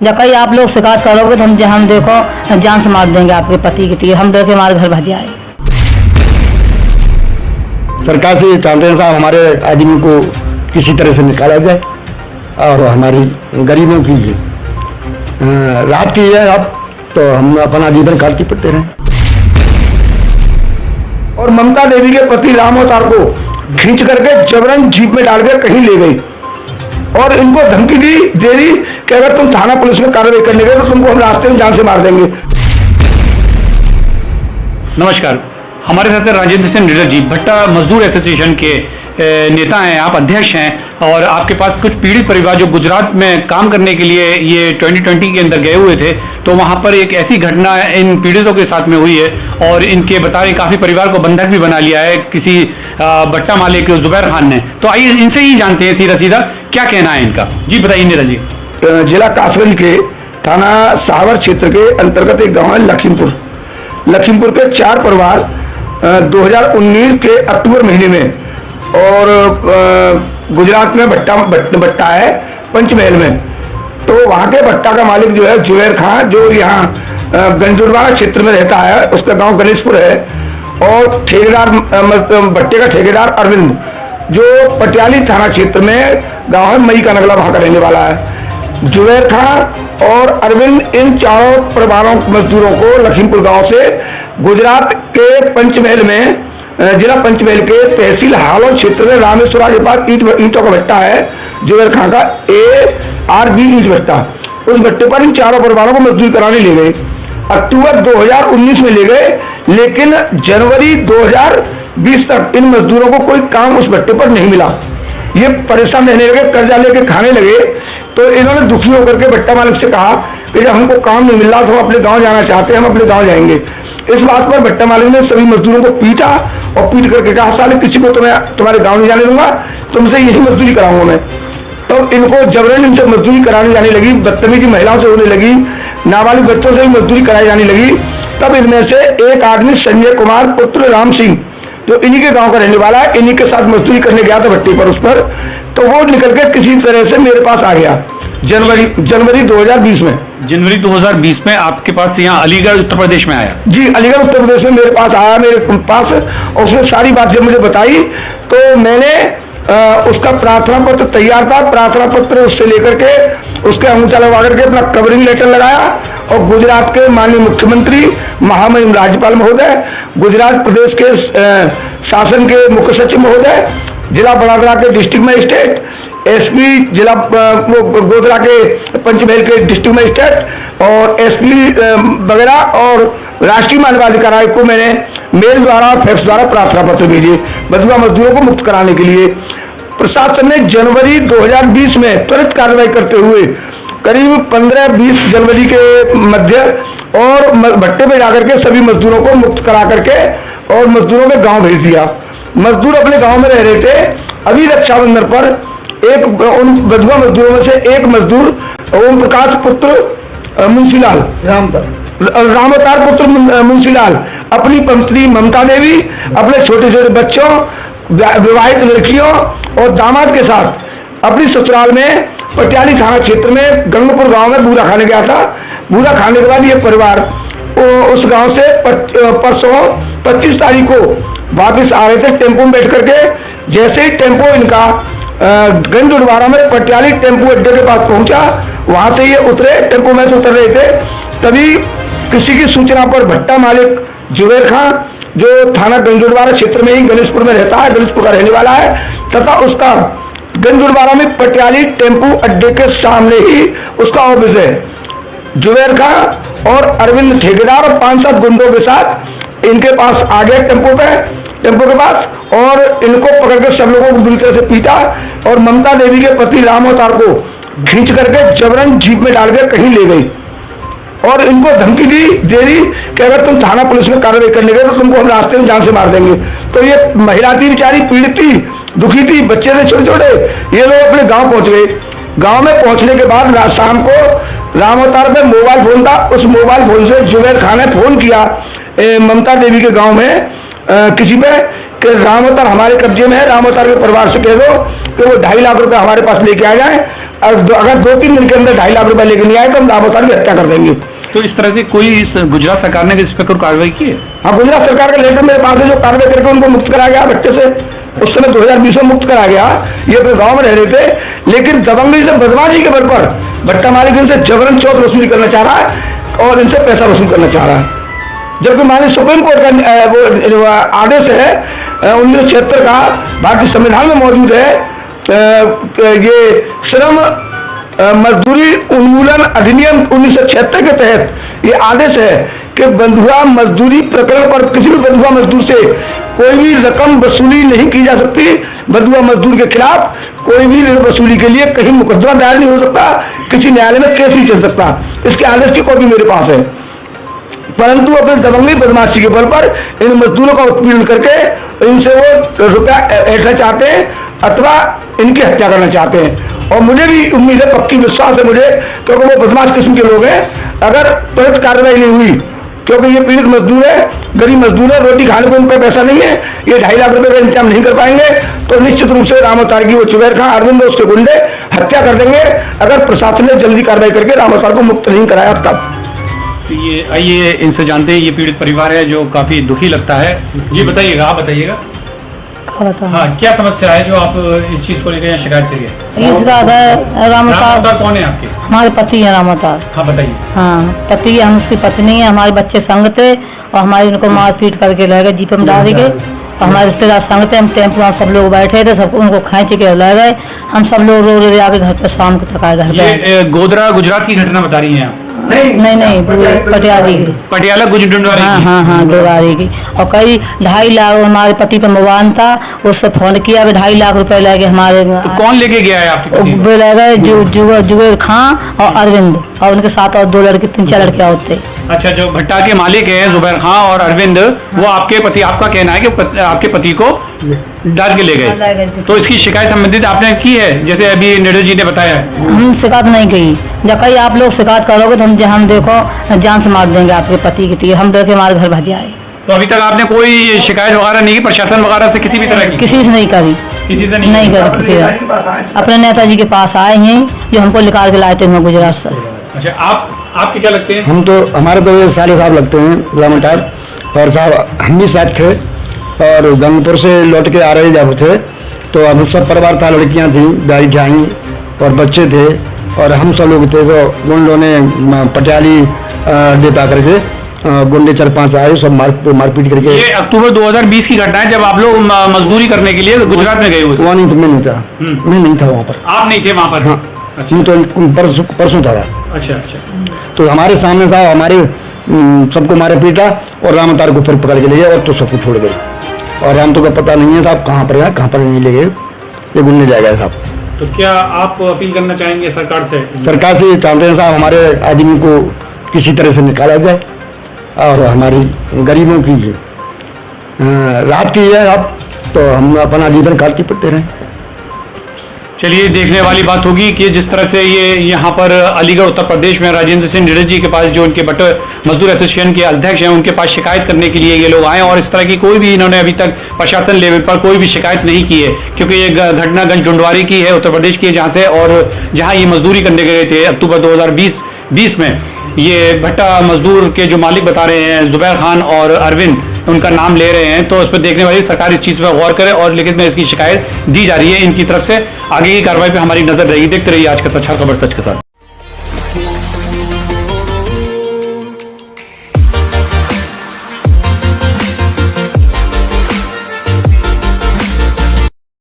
जब कहीं आप लोग शिकायत करोगे तो हम देखो जान से मार देंगे आपके पति की तीर, हम देखे हमारे घर भज आए। सरकार से चाहते हैं साहब हमारे आदमी को किसी तरह से निकाला जाए और हमारी गरीबों की राहत की जाए। अब तो हम अपना जीवन काटती पड़ते रहे। और ममता देवी के पति राम अवतार को खींच करके जबरन जीप में डालकर कहीं ले गई और इनको धमकी दे दी कि अगर तुम थाना पुलिस में कार्रवाई करने गए तो तुमको हम रास्ते में जान से मार देंगे। नमस्कार, हमारे साथ राजेंद्र सिंह नीरज जी, भट्टा मजदूर एसोसिएशन के नेता हैं, आप अध्यक्ष हैं और आपके पास कुछ पीड़ित परिवार जो गुजरात में काम करने के लिए ये 2020 के अंदर गए हुए थे, तो वहाँ पर एक ऐसी घटना इन पीड़ितों के साथ में हुई है और इनके बता रहे काफ़ी परिवार को बंधक भी बना लिया है किसी भट्टा मालिक जुबैर खान ने। तो आइए इनसे ही जानते हैं सीधा सीधा क्या कहना है इनका। जी बताइए नीरज जी। जिला कासगंज के थाना सावर क्षेत्र के अंतर्गत एक गाँव है लखीमपुर के 4 परिवार 2019 के अक्टूबर महीने में और गुजरात में भट्टा है पंचमहल में, तो वहाँ के भट्टा का मालिक जो है जुबैर खान, जो यहाँ गंजुड़वाड़ा क्षेत्र में रहता है, उसका गांव गणेशपुर है, और ठेकेदार भट्टे का ठेकेदार अरविंद जो पटियाली थाना क्षेत्र में गांव है मई का नगला, वहाँ का रहने वाला है। जुबैर खान और अरविंद इन चारों परिवारों मजदूरों को लखीमपुर गांव से गुजरात के पंचमहल में, जिला पंचमहल के तहसील हालोद क्षेत्र में रामेश्वरा के पास ईंटों का भट्टा है जुबैर खान का ARB ईंट भट्टा, उस भट्टे पर इन चारों परिवारों को मजदूरी कराने ले गए। अक्टूबर 2019 में ले गए, लेकिन जनवरी 2020 तक इन मजदूरों को कोई काम उस भट्टे पर नहीं मिला। ये परेशान रहने लगे, कर्जा लेके खाने लगे। तो इन्होंने दुखी होकर के भट्टा मालिक से कहा कि जब हमको काम नहीं मिल रहा तो हम अपने गांव जाना चाहते हैं, हम अपने गांव जाएंगे। इस बात पर भट्टा मालिक ने सभी मजदूरों को पीटा और पीट करके कहा, साले किसी को तुम्हारे गांव नहीं जाने दूंगा, तुमसे यही मजदूरी कराऊंगा मैं। तो इनको जबरन इनसे मजदूरी कराने जाने लगी, बदतमीजी महिलाओं से होने लगी, नाबालिग बच्चों से भी मजदूरी कराई जाने लगी। तब इनमें से एक आदमी संजय कुमार पुत्र राम सिंह, जो इन्हीं के गांव का रहने वाला है, इन्हीं के साथ मजदूरी करने गया था भट्टी पर, उस पर तो वो निकल के किसी तरह से मेरे पास आ गया जनवरी 2020 में। जनवरी 2020 में आपके पास यहाँ अलीगढ़ उत्तर प्रदेश में आया? जी, अलीगढ़ उत्तर प्रदेश में मेरे पास आया, मेरे पास, और उसने सारी बात जब मुझे बताई तो मैंने उसका प्रार्थना पत्र तैयार था, प्रार्थना पत्र उससे लेकर के उसके अंगूठा लगा करके अपना कवरिंग लेटर लगाया और गुजरात के माननीय मुख्यमंत्री, महामहिम राज्यपाल महोदय, गुजरात प्रदेश के शासन के मुख्य सचिव महोदय, जिला बड़ादरा के डिस्ट्रिक्ट मजिस्ट्रेट, SP जिला गोधरा के पंचमहल के डिस्ट्रिक्ट मजिस्ट्रेट और SP वगैरह और राष्ट्रीय मानवाधिकार आयोग को मैंने मेल द्वारा और फैक्स द्वारा प्रार्थना पत्र भेजे बंधुआ मजदूरों को मुक्त कराने के लिए। प्रशासन ने जनवरी 2020 में त्वरित कार्रवाई करते हुए करीब 15-20 जनवरी के मध्य और भट्टे में जाकर के सभी मजदूरों को मुक्त करा करके और मजदूरों के गांव भेज दिया। मजदूर अपने गांव में रह रहे थे। अभी रक्षाबंधन पर एक उन बंधुआ मजदूरों में से एक मजदूर ओम प्रकाश पुत्र मुंशीलाल, राम अवतार पुत्र मुंशीलाल, अपनी पत्नी ममता देवी, अपने छोटे छोटे बच्चों, विवाहित लड़कियों और दामाद के साथ अपनी ससुराल में पटियाली थाना क्षेत्र में गंगपुर गांव में बूरा खाने गया था। बूरा खाने के बाद ये परिवार उस गांव से परसों 25 तारीख को वापस आ रहे थे टेम्पो में बैठ करके। जैसे ही टेम्पो इनका गंजुड़वाड़ा में पटियाली टेम्पो अड्डे के पास पहुंचा, वहां से ये उतरे, टेम्पो में से उतर रहे थे, तभी किसी की सूचना पर भट्टा मालिक जुबैर खान, जो थाना गंजुड़वाड़ा क्षेत्र में ही गणेशपुर में रहता है, गणेशपुर का रहने वाला है, तथा उसका गंजुड़वाड़ा में पटियाली टेम्पो अड्डे के सामने ही उसका ऑफिस है। जुबैर खान और अरविंद ठेकेदार और 5-7 गुंडों के साथ इनके पास आ गए टेम्पो के पास और इनको पकड़ के सब लोगों को बुरी तरह से पीटा और ममता देवी के पति राम अवतार को खींच करके जबरन जीप में डाल के कहीं ले गई और इनको धमकी दे दी कि अगर तुम थाना पुलिस में कार्रवाई करने गए तो तुमको हम रास्ते में जान से मार देंगे। तो ये महिला थी बेचारी, पीड़ित थी, दुखी थी, बच्चे थे छोटे छोटे। ये लोग अपने गाँव पहुंच गए। गाँव में पहुंचने के बाद शाम को राम अवतार पे मोबाइल फोन था, उस मोबाइल फोन से जुबैर खान ने फोन किया ममता देवी के गाँव में किसी पे कि रामोतर हमारे कब्जे में है, रामोतर के परिवार से कह दो कि वो 2.5 लाख रुपए हमारे पास लेके आ जाए, और अगर 2-3 दिन के अंदर 2.5 लाख रुपए लेके नहीं आए तो हम रामोतर की हत्या कर देंगे। तो इस तरह से कोई गुजरात सरकार ने इस पर कोई कार्रवाई की है? हाँ, गुजरात सरकार का लेटर मेरे पास है, जो कार्रवाई करके उनको मुक्त करा गया भट्टे से। उस समय 2020 में मुक्त करा गया। ये अपने गांव में रह रहे थे, लेकिन दबंगई से, बदमाशी के बल पर भट्टा मालिक इनसे जबरन चौथ वसूली करना चाह रहा है और इनसे पैसा वसूल करना चाह रहा है। जबकि माननीय सुप्रीम कोर्ट का वो आदेश है 1976 का, भारतीय संविधान में मौजूद है, ये श्रम मजदूरी उन्मूलन अधिनियम 1976 के तहत ये आदेश है कि बंधुआ मजदूरी प्रकरण पर किसी भी बंधुआ मजदूर से कोई भी रकम वसूली नहीं की जा सकती। बंधुआ मजदूर के खिलाफ कोई भी वसूली के लिए कहीं मुकदमा दायर नहीं हो सकता, किसी न्यायालय में केस नहीं चल सकता। इसके आदेश की कॉपी मेरे पास है। परंतु अपने दबंगी बदमाशी के बल पर इन मजदूरों का उत्पीड़न करके इनसे वो रुपया ऐसा चाहते हैं अथवा इनकी हत्या करना चाहते हैं। और मुझे भी उम्मीद है, पक्की विश्वास है मुझे, क्योंकि वो बदमाश किस्म के लोग हैं। अगर त्वरित कार्रवाई नहीं हुई, क्योंकि ये पीड़ित मजदूर है, गरीब मजदूर है, रोटी खाने को उन पर पैसा नहीं है, ये 2.5 लाख रुपए का इंतजाम नहीं कर पाएंगे, तो निश्चित रूप से रामोतर की वो जुबैर खां, अरविंद और उसके गुंडे हत्या कर देंगे, अगर प्रशासन ने जल्दी कार्रवाई करके रामोतर को मुक्त नहीं कराया तब। तो ये आइए इनसे जानते हैं। ये पीड़ित परिवार है जो काफी दुखी लगता है। जी बताइएगा, आप बताइएगा। हाँ, क्या समस्या है जो आप इस चीज को लेकर यहाँ शिकायत करिए? इस बात है, रामोतर कौन है आपके? हमारे पति है रामोतर। हाँ बताइए। हाँ, पति, हम उसकी पत्नी है, हमारे बच्चे संग थे और हमारे उनको मारपीट करके ले गए, जीप में डाल गए। और हमारे रिश्तेदार संग थे, हम टेम्पो में सब लोग बैठे थे, सब उनको खींच के ले गए। हम सब लोग रो रो आके घर पर शाम को तक आए घर पे। ये गोधरा गुजरात की घटना बता रही हैं आप? नहीं, पटियाली की, पटियाला गुजरात। हाँ, डोरारी की। और कई 2.5 लाख हमारे पति पर मोबाइल था, उससे फोन किया, 2.5 लाख रुपए ले गए हमारे। तो कौन लेके गया है आपके पति? वो ले गए जुबैर खां और अरविंद, और उनके साथ और 2 लड़के, 3-4 लड़के और थे। अच्छा, जो भट्टा के मालिक हैं जुबैर खां और अरविंद, वो आपके पति, आपका कहना है कि आपके पति को डाल के ले गए। तो इसकी शिकायत संबंधित आपने की है, जैसे अभी नीरज जी ने बताया? हम शिकायत नहीं की। जब कहीं आप लोग शिकायत करोगे तो हम देखो जान से मार देंगे आपके पति की तीर, हम डर के हमारे घर भज आए। तो अभी तक आपने कोई शिकायत वगैरह नहीं की प्रशासन वगैरह से, किसी भी तरह की? किसी से नहीं करी, किसी से नहीं करी किसी से। अपने नेताजी के पास आए हैं, जो हमको निकाल के लाए थे गुजरात से। अच्छा, आपके क्या लगते हैं? हम तो, हमारे तो ये साले साहब लगते हैं रामोतर, और साहब हम भी साथ थे और गंगपुर से लौट के आ रहे जब थे तो हम सब परिवार था, लड़कियां थी, दाई ठाई और बच्चे थे और हम सब लोग थे। तो गुंडों ने पटियाली देता करके गुंडे 4-5 आए, सब मारपीट करके। ये अक्टूबर 2020 की घटना है, जब आप लोग मजदूरी करने के लिए गुजरात में गए हुए थे? वहाँ नहीं, मैं नहीं था, मैं नहीं था वहाँ पर। आप नहीं थे वहाँ पर? हाँ, अच्छा। मैं तो परसों था। अच्छा। तो हमारे सामने था, हमारे सबको मारे पीटा और रामोतर को फिर पकड़ के ले गए और तो सबको छोड़ गए। और राम तो का पता नहीं है साहब कहाँ पर गया, कहाँ पर नहीं ले गए, ये गुंडे ले गए साहब। तो क्या आप अपील करना चाहेंगे सरकार से? सरकार से चाहते हैं साहब, हमारे आदमी को किसी तरह से निकाला जाए और हमारी गरीबों की राहत की है। अब तो हम अपना जीवन काटते पड़ते रहें। चलिए, देखने वाली बात होगी कि जिस तरह से ये यहाँ पर अलीगढ़ उत्तर प्रदेश में राजेंद्र सिंह नीरज जी के पास, जो उनके भट्ट मजदूर एसोसिएशन के अध्यक्ष हैं, उनके पास शिकायत करने के लिए ये लोग आए और इस तरह की कोई भी इन्होंने अभी तक प्रशासन लेवल पर कोई भी शिकायत नहीं की है, क्योंकि ये घटना गंज डुंडवारी की है, उत्तर प्रदेश की है, जहाँ से और जहाँ ये मजदूरी करने गए थे अक्टूबर 2020 में। ये भट्टा मजदूर के जो मालिक बता रहे हैं जुबैर खान और अरविंद, उनका नाम ले रहे हैं। तो उस पर देखने वाली सरकार इस चीज़ पर गौर करे और लिखित में इसकी शिकायत दी जा रही है इनकी तरफ से। आगे की कार्रवाई पर हमारी नजर रहेगी। देखते रहिए आज का सच खबर सच के साथ।